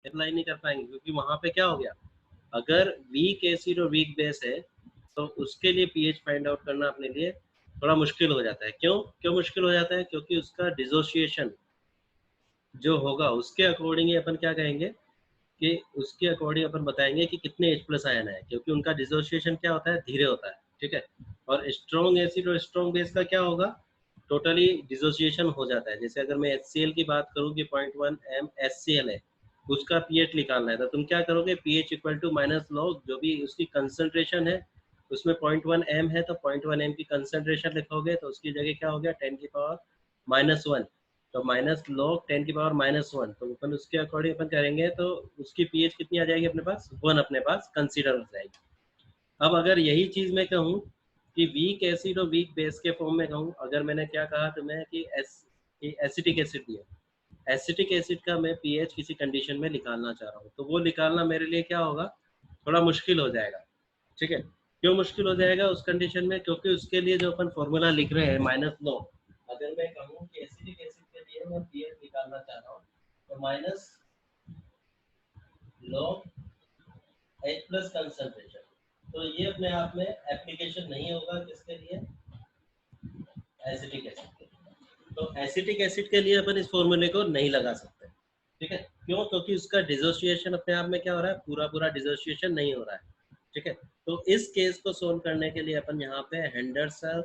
Apply नहीं कर पाएंगे, क्योंकि वहां पे क्या हो गया, अगर वीक एसिड और वीक बेस है तो उसके लिए पीएच फाइंड आउट करना अपने लिए थोड़ा मुश्किल हो जाता है। क्यों क्यों मुश्किल हो जाता है? क्योंकि उसका डिसोसिएशन जो होगा उसके अकॉर्डिंग ही अपन क्या कहेंगे कि उसके अकॉर्डिंग अपन बताएंगे कि कितने H प्लस आयन है, क्योंकि उनका डिसोसिएशन क्या होता है, धीरे होता है। ठीक है। और स्ट्रॉन्ग एसिड और स्ट्रॉन्ग बेस का क्या होगा, टोटली डिसोसिएशन हो जाता है। जैसे अगर मैं HCl की बात करूं कि 0.1 m HCl है, उसका पीएच निकालना है तो तुम क्या करोगे, pH equal to minus log जो भी उसकी कंसंट्रेशन है, उसमें 0.1 m है तो 0.1 m की कंसंट्रेशन लिखोगे, तो उसकी जगह क्या हो गया, 10⁻⁻1। तो माइनस लॉग 10⁻⁻1, तो अपन उसके अकॉर्डिंग अपन करेंगे तो उसकी पीएच कितनी आ जाएगी अपने पास, 1 अपने पास कंसीडर हो जाएगी। अब अगर यही चीज मैं कहूँ कि वीक एसिड और वीक बेस के फॉर्म में कहूँ, अगर मैंने क्या कहा तुम्हें कि एसिटिक एसिड दिया, एसिटिक एसिड का मैं पीएच किसी कंडीशन में निकालना चाह रहा हूँ, तो वो निकालना मेरे लिए क्या होगा, थोड़ा मुश्किल हो जाएगा। ठीक है। क्यों मुश्किल हो जाएगा उस कंडीशन में, क्योंकि उसके लिए जो अपन फॉर्मूला लिख रहे हैं माइनस लो, अगर मैं कहूँ कि एसिटिक एसिड के लिए मैं पीएच निकालना चाह रहा हूँ तो minus log H plus concentration, तो ये अपने आप में एप्लीकेशन नहीं होगा किसके लिए, एसिटिक एसिड के लिए। तो एसिटिक एसिड के लिए अपन इस फॉर्मूले को नहीं लगा सकते। ठीक है। क्यों? क्योंकि उसका डिसोसिएशन अपने आप में क्या हो रहा है, पूरा पूरा डिसोसिएशन नहीं हो रहा है। ठीक है। तो इस केस को सोल्व करने के लिए अपन यहाँ पे हेंडरसन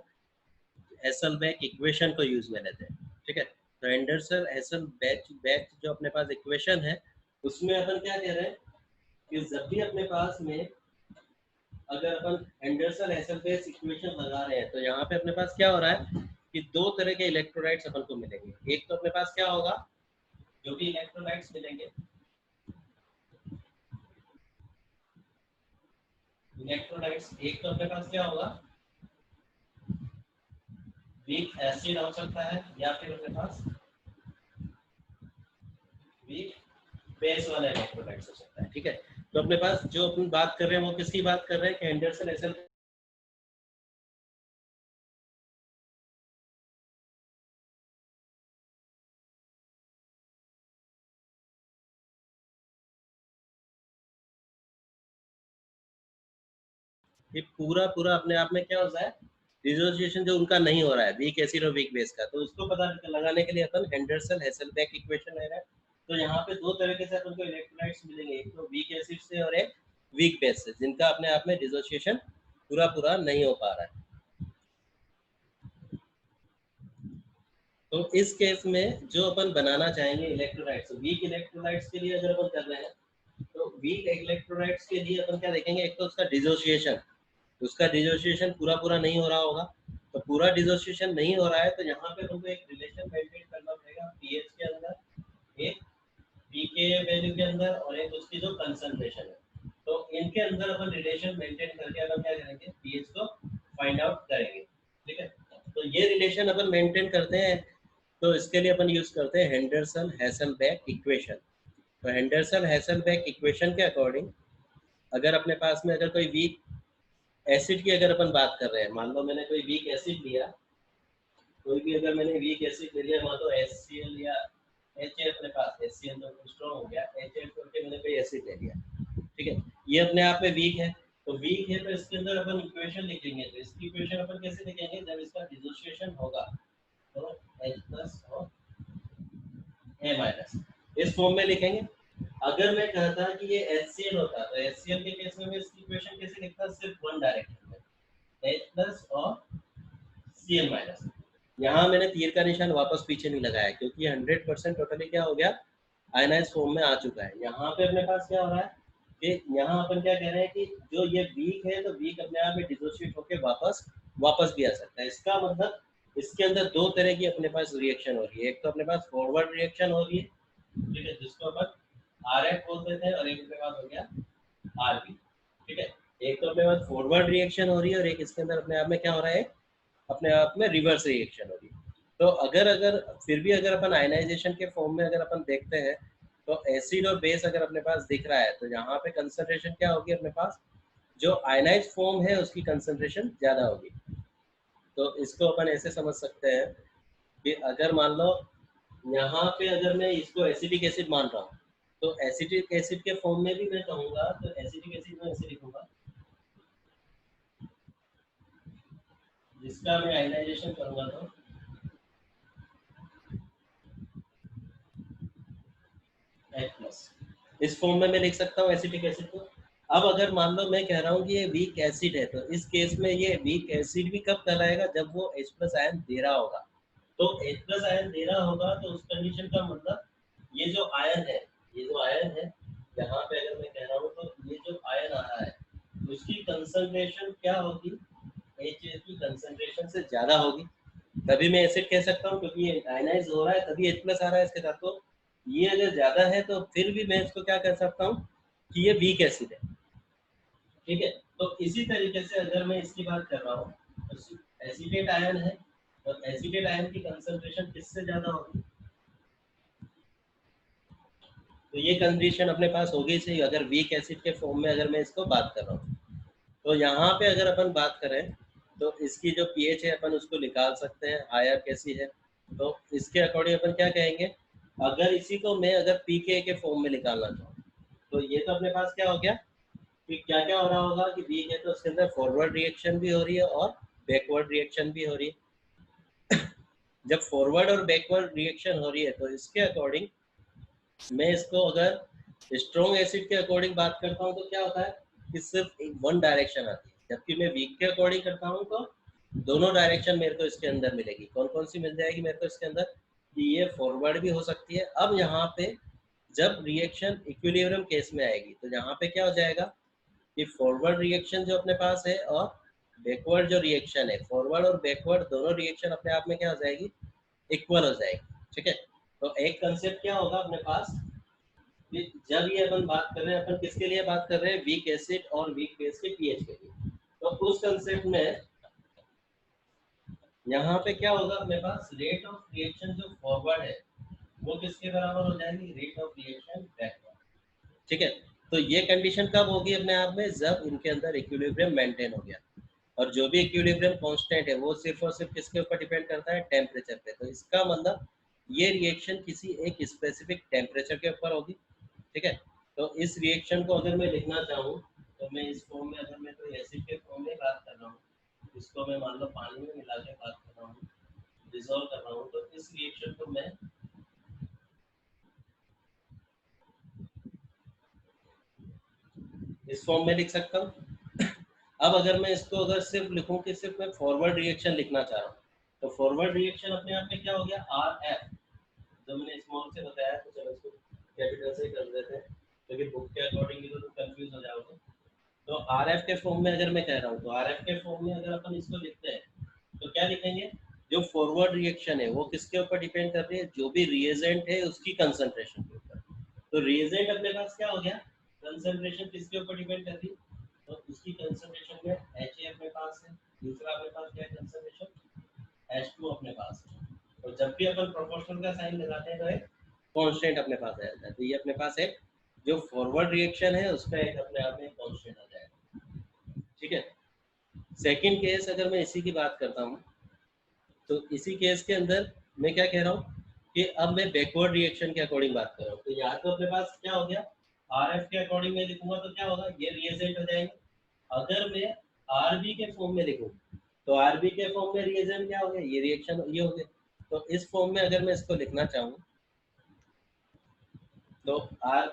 हेसलबैक इक्वेशन को यूज में लेते हैं। ठीक है। तो हेंडरसन हेसलबैक जो अपने पास इक्वेशन है, उसमें अपन क्या कह रहे हैं कि जब भी अपने पास में अगर अपन हेंडरसन हेसलबैक इक्वेशन लगा रहे हैं, तो यहाँ पे अपने पास क्या हो रहा है कि दो तरह के इलेक्ट्रोलाइट्स अपन को मिलेंगे। एक तो अपने पास क्या होगा, जो भी इलेक्ट्रोलाइट्स मिलेंगे, इलेक्ट्रोलाइट्स एक तो अपने पास क्या होगा, वीक एसिड हो सकता है, या फिर अपने पास वीक बेस वाला इलेक्ट्रोलाइट्स हो सकता है। ठीक है। तो अपने पास जो अपन बात कर रहे हैं वो किसकी बात कर रहे हैं कि हेंडरसन एसल ये पूरा पूरा अपने आप में क्या होता है, डिसोसिएशन जो उनका नहीं हो रहा है वीक एसिड और वीक बेस का, तो उसको पता लगाने के लिए अपन हेंडरसन हेसलबैक इक्वेशन ले रहे हैं। तो यहाँ पे दो तरीके से अपन को इलेक्ट्रोलाइट्स मिलेंगे, एक तो वीक एसिड से और एक वीक बेस से, जिनका अपने आप में डिसोसिएशन पूरा पूरा नहीं हो पा रहा है। तो इस केस में जो अपन बनाना चाहेंगे इलेक्ट्रोलाइट्स, वीक इलेक्ट्रोलाइट्स के लिए अगर अपन कर रहे हैं, तो वीक इलेक्ट्रोलाइट्स के लिए अपन क्या देखेंगे, एक तो उसका डिसोसिएशन, उसका डिसोसिएशन पूरा पूरा नहीं हो रहा होगा। तो पूरा डिसोसिएशन नहीं हो रहा है तो यहाँ पे हमको एक रिलेशन मेंटेन करना पड़ेगा पीएच के अंदर, एक पीके वैल्यू के अंदर और एक उसकी जो कंसंट्रेशन है, तो इनके अंदर अपन रिलेशन मेंटेन करके अपन क्या करेंगे, पीएच को फाइंड आउट करेंगे। ठीक है। तो ये रिलेशन अपन मेंटेन करते हैं, तो इसके लिए अपन यूज करते हैं हेंडरसन हेसलबैक इक्वेशन। तो हेंडरसन हेसलबैक इक्वेशन के अकॉर्डिंग अगर अपने पास में अगर कोई वीक एसिड की अगर अपन बात कर रहे हैं, मान लो मैंने कोई वीक एसिड लिया, कोई भी अगर मैंने वीक एसिड ले लिया, मान लो HCl या HA, अपने पास HCl तो स्ट्रॉन्ग हो गया, HA करके मैंने कोई एसिड ले लिया। ठीक है। ये अपने आप में वीक है, तो वीक है तो इसके अंदर अपन इक्वेशन लिखेंगे, तो इसकी इक्वेशन अपन कैसे लिखेंगे, जब इसका डिसोसिएशन होगा तो H प्लस और A माइनस इस फॉर्म में लिखेंगे। अगर मैं कहता कि ये HCl होता तो HCl के केस में मैं इसकी इक्वेशन कैसे लिखता, सिर्फ वन डायरेक्शन में H प्लस और Cl माइनस। यहाँ मैंने तीर का निशान वापस पीछे नहीं लगाया, क्योंकि 100% टोटली क्या हो गया, आयनाइज फॉर्म में आ चुका है। यहाँ पे अपने पास क्या हो रहा है कि यहाँ अपन क्या कह रहे हैं कि जो ये वीक है, तो वीक अपने आप में डिसोसिएट होकर वापस भी आ सकता है। इसका मतलब इसके अंदर दो तरह की अपने पास रिएक्शन हो रही है, एक तो अपने पास फॉरवर्ड रिएक्शन हो रही है, ठीक है, जिसको अपन RF बोलते थे, और एक अपने पास हो गया RB। ठीक है। एक तो अपने पास फॉरवर्ड रिएक्शन हो रही है और एक इसके अंदर अपने आप में क्या हो रहा है, अपने आप में रिवर्स रिएक्शन हो रही है। तो अगर अगर फिर भी अगर अपन आयनाइजेशन के फॉर्म में अगर अपन देखते हैं, तो एसिड और बेस अगर अपने पास दिख रहा है, तो यहाँ पे कंसंट्रेशन क्या होगी, अपने पास जो आयनाइज फॉर्म है उसकी कंसंट्रेशन ज्यादा होगी। तो इसको अपन ऐसे समझ सकते हैं कि अगर मान लो यहाँ पे अगर मैं इसको एसिडिक एसिड मान रहा हूँ, तो एसिटिक एसिड के फॉर्म में भी मैं कहूँगा तो एसिटिक एसिड में ऐसे लिखूंगा, जिसका मैं आयनाइजेशन करूंगा तो H+। इस फॉर्म में मैं लिख सकता हूँ एसिटिक एसिड को। अब अगर मान लो मैं कह रहा हूँ कि ये वीक एसिड है, तो इस केस में ये वीक एसिड भी कब कहलाएगा, जब वो H+ आयन दे रहा होगा। तो H+ आयन दे रहा होगा तो उस कंडीशन का मतलब ये जो आयन है, ये जो आयन है यहाँ पे अगर मैं कह रहा हूँ तो ये जो आयन आ रहा है उसकी कंसंट्रेशन क्या होगी, H की कंसंट्रेशन से ज्यादा होगी, तभी मैं एसिड कह सकता हूँ, क्योंकि ये आयनाइज हो रहा है तभी H+ आ रहा है इसके साथ। तो ये अगर ज्यादा है तो फिर भी मैं इसको क्या कह सकता हूँ कि ये वीक एसिड है। ठीक है, तो इसी तरीके से अगर मैं इसकी बात कर रहा हूँ तो एसिडेट आयन है, और एसिडेट आयन की कंसंट्रेशन किससे ज्यादा होगी, तो ये कंडीशन अपने पास होगी सही अगर वीक एसिड के फॉर्म में अगर मैं इसको बात कर रहा हूँ। तो यहाँ पे अगर अपन बात करें तो इसकी जो पीएच है अपन उसको निकाल सकते हैं, आयर कैसी है, तो इसके अकॉर्डिंग अपन क्या कहेंगे, अगर इसी को मैं अगर पीके के फॉर्म में निकालना चाहूँ तो ये तो अपने पास क्या हो गया कि क्या क्या हो रहा होगा कि वीक है तो उसके अंदर फॉरवर्ड रिएक्शन भी हो रही है और बैकवर्ड रिएक्शन भी हो रही है। जब फॉरवर्ड और बैकवर्ड रिएक्शन हो रही है तो इसके अकॉर्डिंग मैं इसको अगर स्ट्रॉन्ग एसिड के अकॉर्डिंग बात करता हूँ तो क्या होता है कि सिर्फ एक वन डायरेक्शन आती है, जबकि मैं वीक के अकॉर्डिंग करता हूँ तो दोनों डायरेक्शन मेरे को इसके अंदर मिलेगी। कौन कौन सी मिल जाएगी मेरे को इसके अंदर, कि ये फॉरवर्ड भी हो सकती है। अब यहाँ पे जब रिएक्शन इक्विलिब्रियम केस में आएगी तो यहाँ पे क्या हो जाएगा कि फॉरवर्ड रिएक्शन जो अपने पास है और बैकवर्ड जो रिएक्शन है, फॉरवर्ड और बैकवर्ड दोनों रिएक्शन अपने आप में क्या हो जाएगी, इक्वल हो जाएगी। ठीक है, तो एक कंसेप्ट क्या होगा अपने पास, जब ये अपन बात कर रहे हैं, अपन किसके लिए बात कर रहे हैं, वीक एसिड और वीक बेस के पीएच के लिए, तो उस कंसेप्ट में यहाँ पे क्या होगा अपने पास, रेट ऑफ रिएक्शन जो फॉरवर्ड है वो किसके बराबर हो जाएगी, रेट ऑफ रिएक्शन बैकवर्ड। ठीक है, तो ये कंडीशन कब होगी अपने आप में, जब इनके अंदर इक्विलिब्रियम मेंटेन हो गया, और जो भी इक्विलिब्रियम कांस्टेंट है वो सिर्फ और सिर्फ किसके ऊपर डिपेंड करता है, टेम्परेचर पे। तो इसका मतलब ये रिएक्शन किसी एक स्पेसिफिक टेम्परेचर के ऊपर होगी। ठीक है, तो इस रिएक्शन को अगर मैं लिखना चाहूँ तो मैं इस फॉर्म में, अगर मैं कोई एसिड के फॉर्म में बात कर रहा हूँ, इसको मैं मान लो पानी में मिला के बात कर रहा हूँ, डिसॉल्व कर रहा हूँ, तो इस रिएक्शन को मैं इस फॉर्म में लिख सकता हूँ। अब अगर मैं इसको अगर सिर्फ लिखूं कि सिर्फ मैं फॉरवर्ड रिएक्शन लिखना चाह रहा हूँ, तो फॉरवर्ड रिएक्शन अपने आप में क्या हो गया, आर एफ, जो मैंने स्मॉल से बताया, तो चलो इसको कैपिटल से कर देते हैं क्योंकि बुक के अकॉर्डिंग तो कंफ्यूज हो जाओगे। तो आर एफ के फॉर्म में अगर मैं कह रहा हूँ तो आर एफ के फॉर्म में अगर अपन इसको लिखते हैं तो क्या लिखेंगे, जो फॉरवर्ड रिएक्शन है वो किसके ऊपर डिपेंड कर रही है, जो भी रिएजेंट है उसकी कंसंट्रेशन के ऊपर। तो रिएजेंट अपने पास क्या हो गया, कंसंट्रेशन किसके ऊपर डिपेंड कर रही है, तो उसकी कंसंट्रेशन में एच ए अपने पास है, दूसरा अपने पास क्या है कंसंट्रेशन, H2 अपने पास है। और जब भी अपन प्रोपोर्शनल का साइन लगाते हैं तो एक कांस्टेंट अपने पास आ जाता है, तो ये अपने पास एक जो फॉरवर्ड रिएक्शन है उसका एक अपने आप में कांस्टेंट आ जाएगा। ठीक है, सेकंड केस अगर मैं इसी की बात करता हूँ तो इसी केस के अंदर मैं क्या कह रहा हूँ कि अब मैं बैकवर्ड रिएक्शन के अकॉर्डिंग बात कर रहा हूँ, तो यहाँ तो अपने पास क्या हो गया, आर एफ के अकॉर्डिंग मैं लिखूंगा तो क्या होगा, ये रिएजेंट हो जाएंगे। अगर मैं आर बी के फॉर्म में लिखूँ तो आर बी के फॉर्म में रिएजेंट क्या हो गया, ये रिएक्शन ये हो गया। तो इस फॉर्म में अगर मैं इसको लिखना चाहूँ तो आर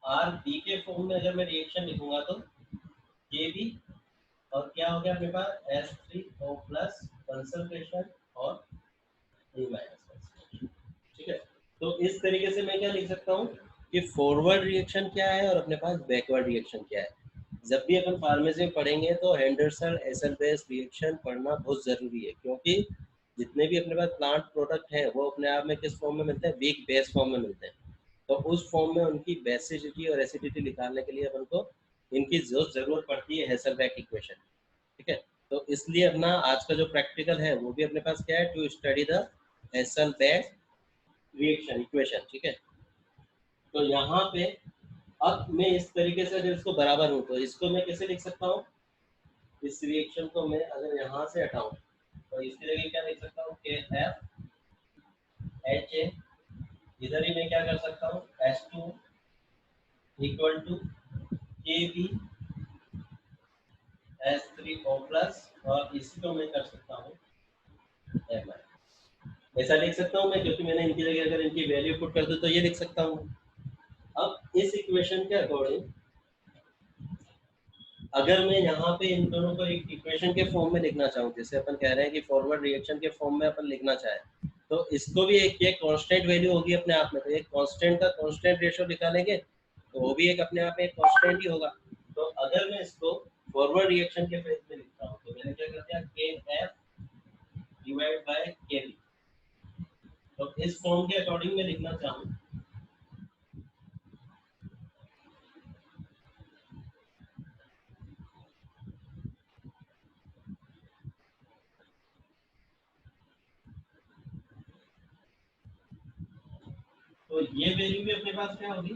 आर बी के फॉर्म में अगर मैं रिएक्शन लिखूंगा तो के बी, और क्या हो गया अपने पास H3O प्लस कंसंट्रेशन और E माइनस। ठीक है, तो इस तरीके से मैं क्या लिख सकता हूँ कि फॉरवर्ड रिएक्शन क्या है और अपने पास बैकवर्ड रिएक्शन क्या है। जब भी अपन फार्मेसी में पढ़ेंगे तो हेंडरसन एसल बेस रिएक्शन पढ़ना बहुत जरूरी है, क्योंकि जितने भी अपने पास प्लांट प्रोडक्ट हैं वो अपने आप में किस फॉर्म में मिलते हैं, वीक बेस फॉर्म में मिलते हैं। तो उस फॉर्म में उनकी बेसिसिटी और एसिडिटी निकालने के लिए अपन को इनकी जो जरूरत पड़ती है हेसलबैक इक्वेशन। ठीक है, तो इसलिए अपना आज का जो प्रैक्टिकल है वो भी अपने पास क्या है, to study the Hasselbalch reaction equation. ठीक है, तो यहाँ पे अब मैं इस तरीके से अगर इसको बराबर हूँ तो इसको मैं कैसे लिख सकता हूँ, इस रिएक्शन को मैं अगर यहाँ से हटाऊँ तो इसकी जगह क्या लिख सकता हूँ, के एफ एच ए इधर ही मैं क्या कर सकता हूँ, H2 equal to KB H3O plus, और इसी को मैं कर सकता हूँ Mi। ऐसा लिख सकता हूँ मैं, क्योंकि मैंने इनकी जगह अगर इनकी वैल्यू पुट कर दूँ तो ये लिख सकता हूँ। अब इस इक्वेशन के अकॉर्डिंग अगर मैं यहाँ पे इन दोनों को एक इक्वेशन के फॉर्म में लिखना चाहूँ, जैसे अपन कह रहे हैं कि फॉरवर्ड रिएक्शन के फॉर्म में अपन लिखना चाहें, तो इसको भी एक ये कांस्टेंट वैल्यू होगी अपने आप में, तो एक कांस्टेंट का कांस्टेंट रेशो निकालेंगे तो वो भी एक अपने आप में एक कांस्टेंट ही होगा। तो अगर मैं इसको फॉरवर्ड रिएक्शन के फेज में लिखता हूँ तो मैंने क्या कर दिया, KF डिवाइड बाय KB। तो इस फॉर्म के अकॉर्डिंग मैं लिखना चाहूँ तो ये वैल्यू भी अपने पास क्या होगी,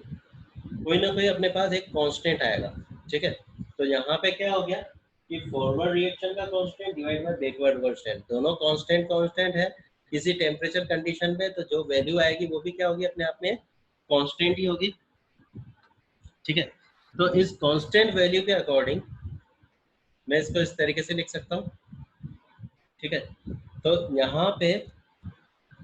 कोई ना कोई अपने पास एक कांस्टेंट आएगा। ठीक है, तो यहाँ पे क्या हो गया कि फॉरवर्ड रिएक्शन का constant divide by backward constant, दोनों कांस्टेंट कांस्टेंट है किसी टेम्परेचर कंडीशन पे, तो जो वैल्यू आएगी वो भी क्या होगी, अपने आप में कांस्टेंट ही होगी। ठीक है, तो इस कांस्टेंट वैल्यू के अकॉर्डिंग मैं इसको इस तरीके से लिख सकता हूँ। ठीक है, तो यहाँ पे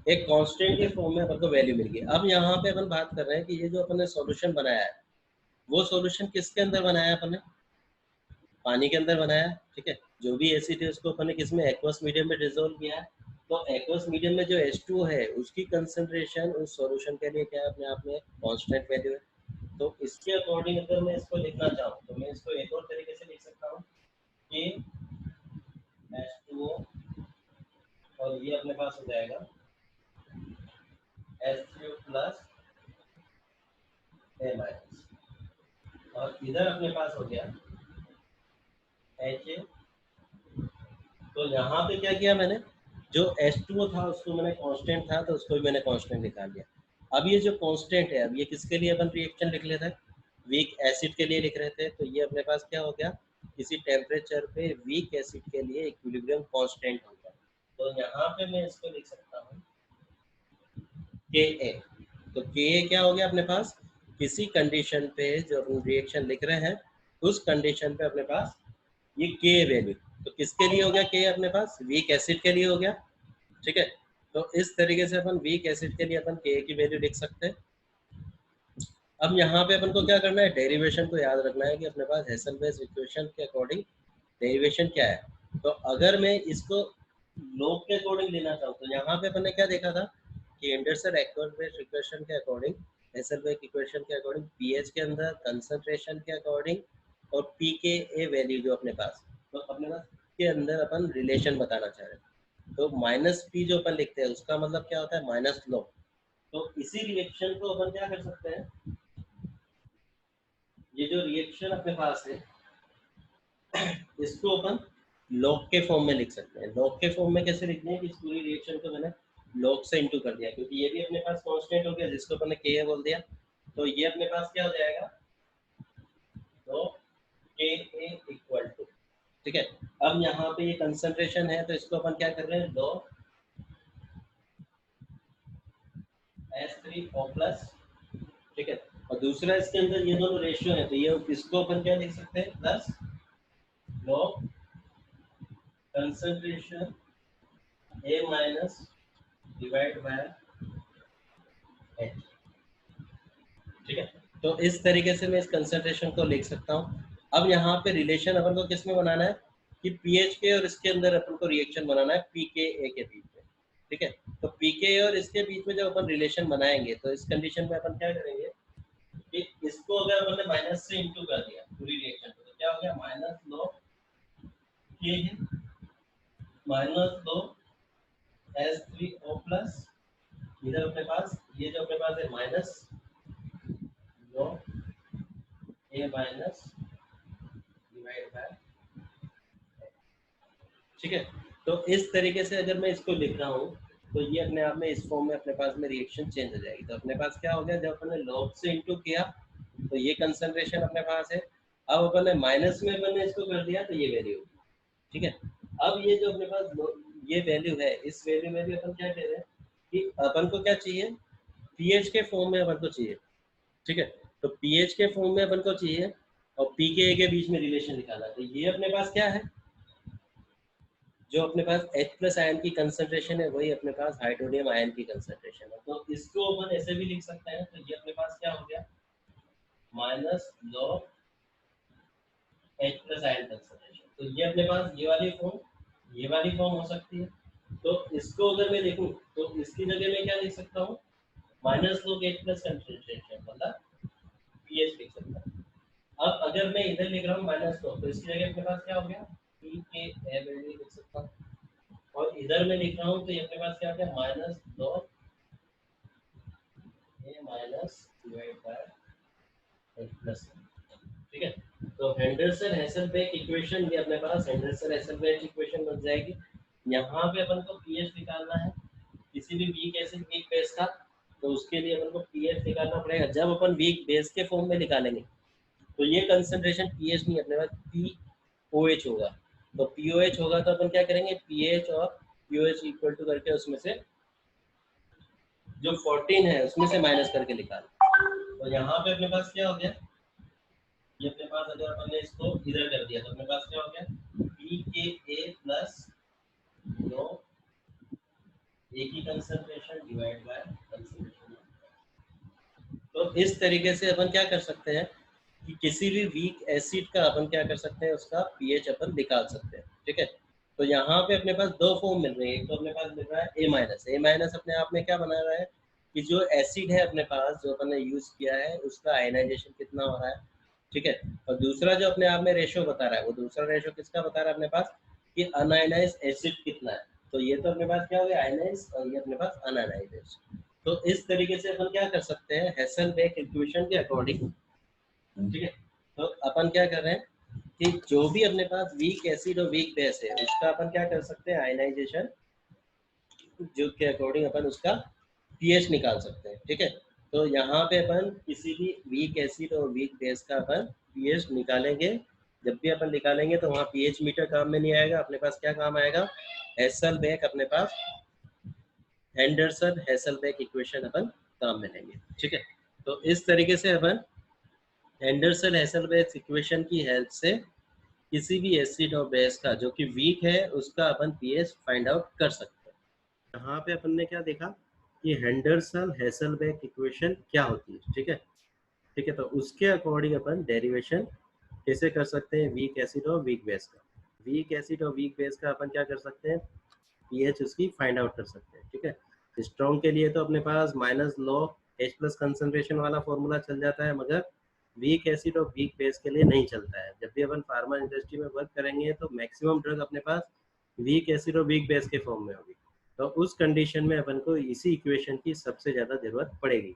एक कांस्टेंट के फॉर्म में अपन को वैल्यू मिल गई। अब यहाँ पे अपन बात कर रहे हैं कि ये जो अपन ने सॉल्यूशन बनाया है, वो सॉल्यूशन किसके अंदर बनाया है अपन ने, पानी के अंदर बनाया है। ठीक है, जो भी एसिड है उसको अपन ने किस में, एक्वस मीडियम में डिसोल्व किया है। तो एक्वस मीडियम में जो H2 है उसकी कंसंट्रेशन उस सॉल्यूशन के लिए क्या है, अपने आप में कांस्टेंट वैल्यू है। तो इसके अकॉर्डिंग अगर मैं इसको लिखना चाहूँ तो मैं इसको एक और तरीके से लिख सकता हूँ कि H2O, और ये अपने पास हो जाएगा H3O प्लस A माइनस, और इधर अपने पास हो गया HA। तो यहाँ पे क्या किया मैंने, जो H2O था उसको मैंने कांस्टेंट था तो उसको भी मैंने कांस्टेंट निकाल लिया। अब ये जो कांस्टेंट है, अब ये किसके लिए अपन रिएक्शन लिख लेते हैं, वीक एसिड के लिए लिख रहे थे, तो ये अपने पास क्या हो गया, किसी टेम्परेचर पे वीक एसिड के लिए इक्विलिब्रियम कांस्टेंट होगा। तो यहाँ पे मैं इसको लिख सकता हूँ Ka। तो Ka क्या हो गया अपने पास, किसी कंडीशन पे जो हम रिएक्शन लिख रहे हैं उस कंडीशन पे अपने पास ये Ka वैल्यू, तो किसके लिए हो गया Ka अपने पास, वीक एसिड के लिए हो गया। ठीक है, तो इस तरीके से अपन वीक एसिड के लिए अपन Ka की वैल्यू लिख सकते हैं। अब यहाँ पे अपन को क्या करना है, डेरिवेशन को याद रखना है कि अपने पास हेसलबेस इक्वेशन के अकॉर्डिंग डेरिवेशन क्या है। तो अगर मैं इसको लॉग के अकॉर्डिंग लेना चाहूँ तो यहाँ पे अपन ने क्या देखा था कि एंडरसन-एक्वर्थ इक्वेशन के अकॉर्डिंग, हेसलबेक इक्वेशन के अकॉर्डिंग, पीएच के अंदर कंसंट्रेशन के अकॉर्डिंग और पीके वैल्यू जो अपने पास, तो अपने पास के अंदर अपन रिलेशन बताना चाह रहे हैं। तो माइनस पी जो अपन लिखते हैं उसका मतलब क्या होता है, माइनस लॉग। तो इसी रिएक्शन को अपन क्या कर सकते हैं, ये जो रिएक्शन अपने पास है इसको अपन लॉग के फॉर्म में लिख सकते हैं। लॉग के फॉर्म में कैसे लिखते हैं कि इस पूरी रिएक्शन को मैंने लॉग से इनटू कर दिया, क्योंकि ये भी अपने पास कांस्टेंट हो गया जिसको अपन ने के बोल दिया, तो ये अपने पास क्या हो जाएगा, तो के इक्वल टू। ठीक है, अब यहाँ पे ये कंसंट्रेशन है तो इसको अपन क्या कर रहे हैं, लॉग H3O प्लस। ठीक है, और दूसरा इसके अंदर ये दोनों रेशियो है तो ये इसको अपन क्या लिख सकते हैं, plus log concentration A minus divide by H। ठीक है, तो इस तरीके से मैं इस कंसंट्रेशन को लिख सकता हूँ। अब यहाँ पे रिलेशन अपन को किस में बनाना है कि पीएच के और इसके अंदर अपन को रिएक्शन बनाना है पीके के बीच में। ठीक है, तो पीके और इसके बीच में जब अपन रिलेशन बनाएंगे तो इस कंडीशन में अपन क्या करेंगे कि इसको अगर अपन ने माइनस से इंटू कर दिया पूरी रिएक्शन को, तो क्या हो गया, माइनस लो के माइनस लो H3O प्लस, इधर अपने पास ये जो अपने पास है minus low A minus divide by. ठीक है, तो इस तरीके से अगर मैं इसको लिख रहा हूँ तो ये अपने आप में इस फॉर्म में अपने पास में रिएक्शन चेंज हो जाएगी। तो अपने पास क्या हो गया, जब अपन ने लॉग से इंटू किया तो ये कंसंट्रेशन अपने पास है। अब अपन ने माइनस में अपन ने इसको कर दिया तो ये वैल्यू होगी। ठीक है, अब ये जो अपने पास ये वैल्यू है, इस वैल्यू में भी अपन क्या कह रहे हैं कि अपन को क्या चाहिए, पीएच के फॉर्म में अपन को चाहिए, ठीक है। तो पीएच के फॉर्म में अपन को चाहिए और पीके के बीच में रिलेशन निकालना। तो ये अपने पास क्या है, जो अपने पास H+ आयन की कंसंट्रेशन है वही अपने पास हाइड्रोनियम आयन की कंसंट्रेशन है। तो इसको अपन ऐसे भी लिख सकते हैं। तो ये अपने पास क्या हो गया, minus log H+ ion concentration. तो ये अपने पास ये वाली फॉर्म हो सकती है। तो इसको अगर मैं देखूं तो इसकी जगह मैं क्या लिख सकता हूँ, माइनस लॉग H+ कंसंट्रेशन मतलब पीएच लिख सकता हूँ। अब अगर मैं इधर लिख रहा हूँ माइनस लॉग, तो इसकी जगह अपने पास क्या हो गया, पी के वैल्यू लिख सकता हूँ। और इधर मैं लिख रहा हूँ तो ये अपने पास क्या हो गया, minus log A minus divide by H+। ठीक है। तो हेंडरसन हेसलबेक इक्वेशन ये अपने पास हेंडरसन हेसलबेक इक्वेशन बन जाएगी। यहाँ पे अपन को पीएच निकालना है किसी भी वीक एसिड वीक बेस का। तो उसके लिए अपन को पीएच निकालना पड़ेगा। जब अपन वीक बेस के फॉर्म में निकालेंगे तो ये कंसंट्रेशन पीएच नहीं, अपने पास पीओएच होगा। तो पीओएच होगा तो अपन क्या करेंगे, पीएच और पीओएच इक्वल टू करके उसमें से जो 14 है उसमें से माइनस करके निकाल। तो यहाँ पे अपने पास क्या हो गया, ये अपने पास अगर अपन ने इसको इधर कर दिया तो अपने पास क्या हो गया, पी के ए प्लस नो ए की कंसंट्रेशन डिवाइड बाय कंसंट्रेशन। तो इस तरीके से अपन क्या कर सकते हैं कि किसी भी वीक एसिड का अपन क्या कर सकते हैं, उसका पीएच अपन निकाल सकते हैं। ठीक है। तो यहाँ पे अपने पास दो फॉर्म मिल रही है। एक तो अपने पास मिल रहा है ए माइनस। ए माइनस अपने आप में क्या बना रहा है कि जो एसिड है अपने पास जो अपन ने यूज किया है उसका आयनाइजेशन कितना हो रहा है। ठीक है। और दूसरा जो अपने आप में रेशो बता रहा है, वो दूसरा रेशो किसका बता रहा है अपने पास, कि अनआयनाइज एसिड कितना है। तो ये तो अपने पास क्या हो गया, आयनाइज, और ये अपने पास अनआयनाइज एसिड। तो इस तरीके से अपन क्या कर सकते हैं, हेसलबेक इक्वेशन के अकॉर्डिंग। ठीक है। तो अपन क्या कर रहे हैं कि जो भी अपने पास वीक एसिड और वीक बेस है उसका अपन क्या कर सकते हैं, आयनाइजेशन जो के अकॉर्डिंग अपन उसका पीएच निकाल सकते हैं। ठीक है। तो यहाँ पे अपन किसी भी वीक एसिड और वीक बेस का अपन पीएच निकालेंगे। जब भी अपन निकालेंगे तो वहाँ पीएच मीटर काम में नहीं आएगा, अपने पास क्या काम आएगा, हेसलबेक अपने पास हेंडरसन हेसलबेक इक्वेशन अपन काम में लेंगे। ठीक है। तो इस तरीके से अपन हेंडरसन हेसलबेक इक्वेशन की हेल्प से किसी भी एसिड और बेस का जो कि वीक है उसका अपन पीएच फाइंड आउट कर सकते हैं। यहाँ पे अपन ने क्या देखा कि हेंडरसन हेसलबेक इक्वेशन क्या होती है। ठीक है। ठीक है। तो उसके अकॉर्डिंग अपन डेरिवेशन कैसे कर सकते हैं वीक एसिड और वीक बेस का। वीक एसिड और वीक बेस का अपन क्या कर सकते हैं, पीएच उसकी फाइंड आउट कर सकते हैं। ठीक है। स्ट्रॉन्ग के लिए तो अपने पास माइनस लॉ H+ कंसंट्रेशन वाला फॉर्मूला चल जाता है, मगर वीक एसिड और वीक बेस के लिए नहीं चलता है। जब भी अपन फार्मा इंडस्ट्री में वर्क करेंगे तो मैक्सिमम ड्रग अपने पास वीक एसिड और वीक बेस के फॉर्म में होगी। तो उस कंडीशन में अपन को इसी इक्वेशन की सबसे ज़्यादा जरूरत पड़ेगी।